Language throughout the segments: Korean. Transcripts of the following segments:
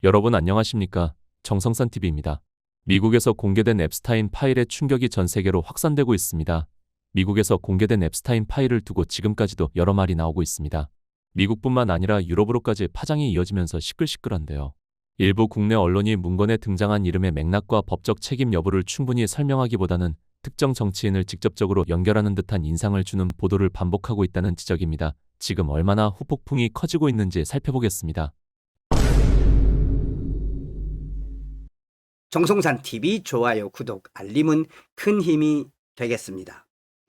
여러분 안녕하십니까? 정성산TV입니다. 미국에서 공개된 앱스타인 파일의 충격이 전 세계로 확산되고 있습니다. 미국에서 공개된 앱스타인 파일을 두고 지금까지도 여러 말이 나오고 있습니다. 미국뿐만 아니라 유럽으로까지 파장이 이어지면서 시끌시끌한데요. 일부 국내 언론이 문건에 등장한 이름의 맥락과 법적 책임 여부를 충분히 설명하기보다는 특정 정치인을 직접적으로 연결하는 듯한 인상을 주는 보도를 반복하고 있다는 지적입니다. 지금 얼마나 후폭풍이 커지고 있는지 살펴보겠습니다. 정성산TV 좋아요, 구독, 알림은 큰 힘이 되겠습니다.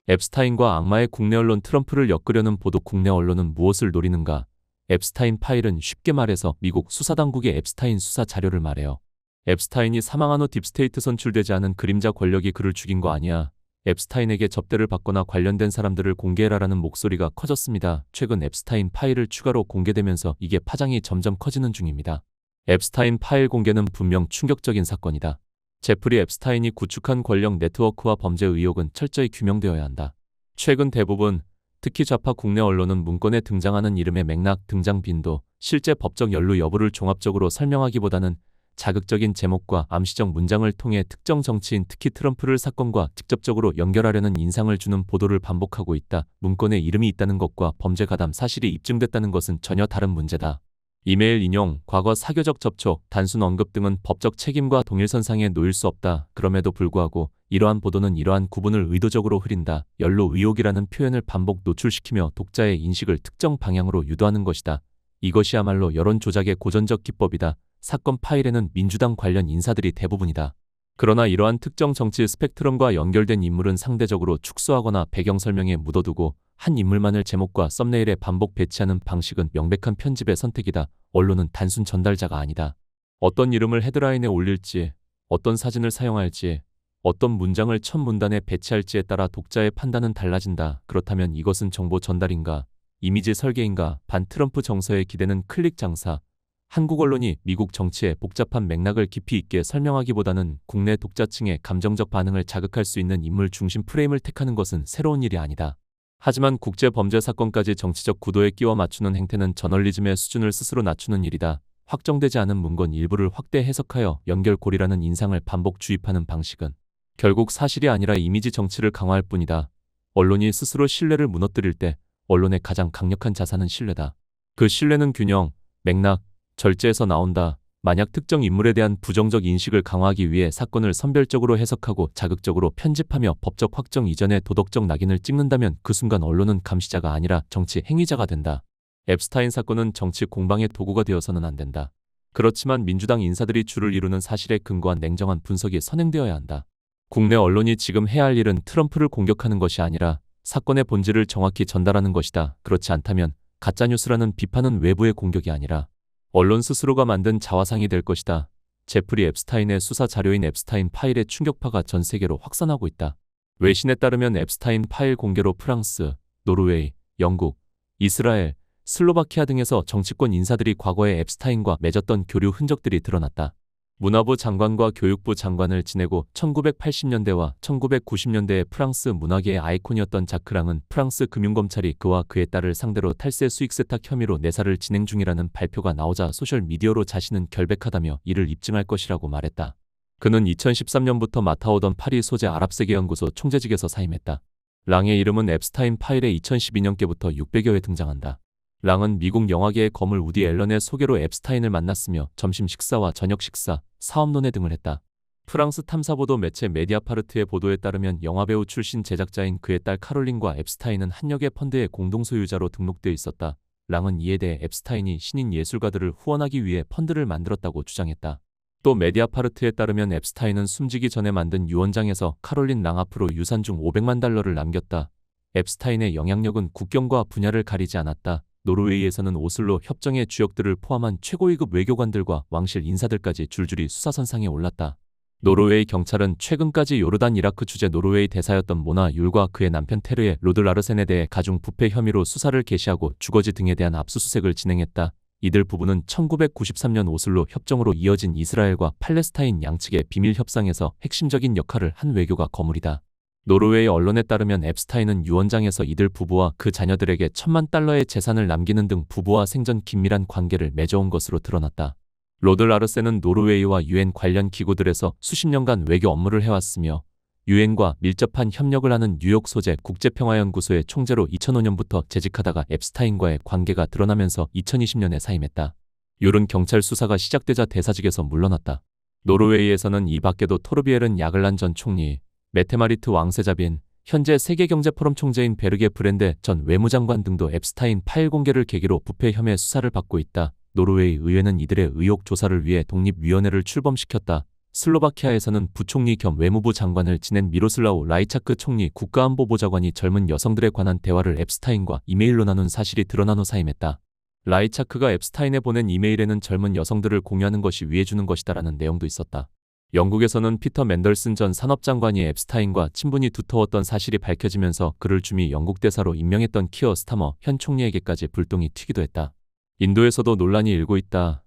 앱스타인과 악마의 국내 언론 트럼프를 엮으려는 보도. 국내 언론은 무엇을 노리는가? 앱스타인 파일은 쉽게 말해서 미국 수사당국의 앱스타인 수사 자료를 말해요. 앱스타인이 사망한 후 딥스테이트 선출되지 않은 그림자 권력이 그를 죽인 거 아니야. 앱스타인에게 접대를 받거나 관련된 사람들을 공개해라라는 목소리가 커졌습니다. 최근 앱스타인 파일을 추가로 공개되면서 이게 파장이 점점 커지는 중입니다. 앱스타인 파일 공개는 분명 충격적인 사건이다. 제프리 앱스타인이 구축한 권력 네트워크와 범죄 의혹은 철저히 규명되어야 한다. 최근 대부분, 특히 좌파 국내 언론은 문건에 등장하는 이름의 맥락, 등장 빈도, 실제 법적 연루 여부를 종합적으로 설명하기보다는 자극적인 제목과 암시적 문장을 통해 특정 정치인, 특히 트럼프를 사건과 직접적으로 연결하려는 인상을 주는 보도를 반복하고 있다. 문건에 이름이 있다는 것과 범죄 가담 사실이 입증됐다는 것은 전혀 다른 문제다. 이메일 인용, 과거 사교적 접촉, 단순 언급 등은 법적 책임과 동일선상에 놓일 수 없다. 그럼에도 불구하고 이러한 보도는 이러한 구분을 의도적으로 흐린다. 연루 의혹이라는 표현을 반복 노출시키며 독자의 인식을 특정 방향으로 유도하는 것이다. 이것이야말로 여론 조작의 고전적 기법이다. 사건 파일에는 민주당 관련 인사들이 대부분이다. 그러나 이러한 특정 정치 스펙트럼과 연결된 인물은 상대적으로 축소하거나 배경 설명에 묻어두고 한 인물만을 제목과 썸네일에 반복 배치하는 방식은 명백한 편집의 선택이다. 언론은 단순 전달자가 아니다. 어떤 이름을 헤드라인에 올릴지, 어떤 사진을 사용할지, 어떤 문장을 첫 문단에 배치할지에 따라 독자의 판단은 달라진다. 그렇다면 이것은 정보 전달인가, 이미지 설계인가? 반 트럼프 정서에 기대는 클릭 장사. 한국 언론이 미국 정치의 복잡한 맥락을 깊이 있게 설명하기보다는 국내 독자층의 감정적 반응을 자극할 수 있는 인물 중심 프레임을 택하는 것은 새로운 일이 아니다. 하지만 국제 범죄 사건까지 정치적 구도에 끼워 맞추는 행태는 저널리즘의 수준을 스스로 낮추는 일이다. 확정되지 않은 문건 일부를 확대 해석하여 연결고리라는 인상을 반복 주입하는 방식은 결국 사실이 아니라 이미지 정치를 강화할 뿐이다. 언론이 스스로 신뢰를 무너뜨릴 때 언론의 가장 강력한 자산은 신뢰다. 그 신뢰는 균형, 맥락, 절제에서 나온다. 만약 특정 인물에 대한 부정적 인식을 강화하기 위해 사건을 선별적으로 해석하고 자극적으로 편집하며 법적 확정 이전에 도덕적 낙인을 찍는다면 그 순간 언론은 감시자가 아니라 정치 행위자가 된다. 앱스타인 사건은 정치 공방의 도구가 되어서는 안 된다. 그렇지만 민주당 인사들이 주를 이루는 사실에 근거한 냉정한 분석이 선행되어야 한다. 국내 언론이 지금 해야 할 일은 트럼프를 공격하는 것이 아니라 사건의 본질을 정확히 전달하는 것이다. 그렇지 않다면 가짜뉴스라는 비판은 외부의 공격이 아니라 언론 스스로가 만든 자화상이 될 것이다. 제프리 앱스타인의 수사 자료인 앱스타인 파일의 충격파가 전 세계로 확산하고 있다. 외신에 따르면 앱스타인 파일 공개로 프랑스, 노르웨이, 영국, 이스라엘, 슬로바키아 등에서 정치권 인사들이 과거에 앱스타인과 맺었던 교류 흔적들이 드러났다. 문화부 장관과 교육부 장관을 지내고 1980년대와 1990년대에 프랑스 문화계의 아이콘이었던 자크랑은 프랑스 금융검찰이 그와 그의 딸을 상대로 탈세 수익 세탁 혐의로 내사를 진행 중이라는 발표가 나오자 소셜미디어로 자신은 결백하다며 이를 입증할 것이라고 말했다. 그는 2013년부터 맡아오던 파리 소재 아랍세계연구소 총재직에서 사임했다. 랑의 이름은 앱스타인 파일의 2012년께부터 600여 회 등장한다. 랑은 미국 영화계의 거물 우디 앨런의 소개로 앱스타인을 만났으며 점심 식사와 저녁 식사, 사업 논의 등을 했다. 프랑스 탐사보도 매체 메디아파르트의 보도에 따르면 영화배우 출신 제작자인 그의 딸 카롤린과 앱스타인은 한 역의 펀드의 공동소유자로 등록되어 있었다. 랑은 이에 대해 앱스타인이 신인 예술가들을 후원하기 위해 펀드를 만들었다고 주장했다. 또 메디아파르트에 따르면 앱스타인은 숨지기 전에 만든 유언장에서 카롤린 랑 앞으로 유산 중 $500만 남겼다. 앱스타인의 영향력은 국경과 분야를 가리지 않았다. 노르웨이에서는 오슬로 협정의 주역들을 포함한 최고위급 외교관들과 왕실 인사들까지 줄줄이 수사선상에 올랐다. 노르웨이 경찰은 최근까지 요르단 이라크 주재 노르웨이 대사였던 모나 율과 그의 남편 테르의 로드 라르센에 대해 가중 부패 혐의로 수사를 개시하고 주거지 등에 대한 압수수색을 진행했다. 이들 부부는 1993년 오슬로 협정으로 이어진 이스라엘과 팔레스타인 양측의 비밀 협상에서 핵심적인 역할을 한 외교가 거물이다. 노르웨이 언론에 따르면 앱스타인은 유언장에서 이들 부부와 그 자녀들에게 $10,000,000의 재산을 남기는 등 부부와 생전 긴밀한 관계를 맺어온 것으로 드러났다. 로드 라르센은 노르웨이와 유엔 관련 기구들에서 수십 년간 외교 업무를 해왔으며 유엔과 밀접한 협력을 하는 뉴욕 소재 국제평화연구소의 총재로 2005년부터 재직하다가 앱스타인과의 관계가 드러나면서 2020년에 사임했다. 율은 경찰 수사가 시작되자 대사직에서 물러났다. 노르웨이에서는 이 밖에도 토르비엘은 야글란 전 총리, 메테마리트 왕세자빈, 현재 세계경제포럼 총재인 베르게 브랜데 전 외무장관 등도 앱스타인 파일 공개를 계기로 부패 혐의 수사를 받고 있다. 노르웨이 의회는 이들의 의혹 조사를 위해 독립위원회를 출범시켰다. 슬로바키아에서는 부총리 겸 외무부 장관을 지낸 미로슬라우 라이차크 총리 국가안보보좌관이 젊은 여성들에 관한 대화를 앱스타인과 이메일로 나눈 사실이 드러난 후 사임했다. 라이차크가 앱스타인에 보낸 이메일에는 젊은 여성들을 공유하는 것이 위해주는 것이다라는 내용도 있었다. 영국에서는 피터 맨덜슨 전 산업장관이 앱스타인과 친분이 두터웠던 사실이 밝혀지면서 그를 주미 영국 대사로 임명했던 키어 스타머 현 총리에게까지 불똥이 튀기도 했다. 인도에서도 논란이 일고 있다.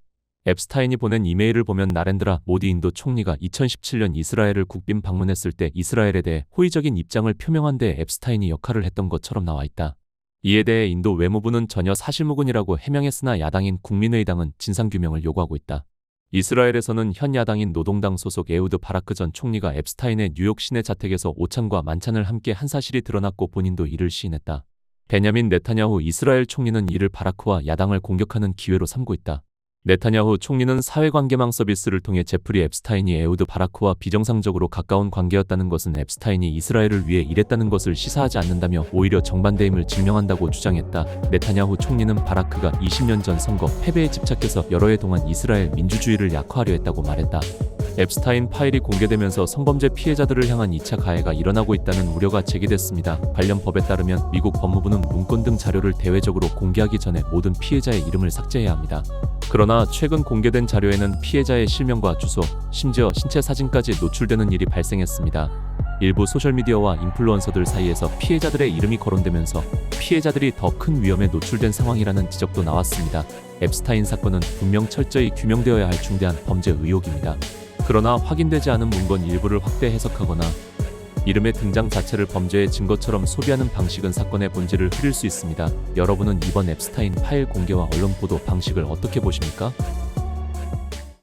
앱스타인이 보낸 이메일을 보면 나렌드라 모디 인도 총리가 2017년 이스라엘을 국빈 방문했을 때 이스라엘에 대해 호의적인 입장을 표명한 데 앱스타인이 역할을 했던 것처럼 나와 있다. 이에 대해 인도 외무부는 전혀 사실무근이라고 해명했으나 야당인 국민의당은 진상규명을 요구하고 있다. 이스라엘에서는 현 야당인 노동당 소속 에우드 바라크 전 총리가 앱스타인의 뉴욕 시내 자택에서 오찬과 만찬을 함께 한 사실이 드러났고 본인도 이를 시인했다. 베냐민 네타냐후 이스라엘 총리는 이를 바라크와 야당을 공격하는 기회로 삼고 있다. 네타냐후 총리는 사회관계망 서비스를 통해 제프리 앱스타인이 에우드 바라크와 비정상적으로 가까운 관계였다는 것은 앱스타인이 이스라엘을 위해 일했다는 것을 시사하지 않는다며 오히려 정반대임을 증명한다고 주장했다. 네타냐후 총리는 바라크가 20년 전 선거 패배에 집착해서 여러 해 동안 이스라엘 민주주의를 약화하려 했다고 말했다. 앱스타인 파일이 공개되면서 성범죄 피해자들을 향한 2차 가해가 일어나고 있다는 우려가 제기됐습니다. 관련 법에 따르면 미국 법무부는 문건 등 자료를 대외적으로 공개하기 전에 모든 피해자의 이름을 삭제해야 합니다. 그러나 최근 공개된 자료에는 피해자의 실명과 주소, 심지어 신체 사진까지 노출되는 일이 발생했습니다. 일부 소셜미디어와 인플루언서들 사이에서 피해자들의 이름이 거론되면서 피해자들이 더 큰 위험에 노출된 상황이라는 지적도 나왔습니다. 앱스타인 사건은 분명 철저히 규명되어야 할 중대한 범죄 의혹입니다. 그러나 확인되지 않은 문건 일부를 확대 해석하거나 이름의 등장 자체를 범죄의 증거처럼 소비하는 방식은 사건의 본질을 흐릴 수 있습니다. 여러분은 이번 앱스타인 파일 공개와 언론 보도 방식을 어떻게 보십니까?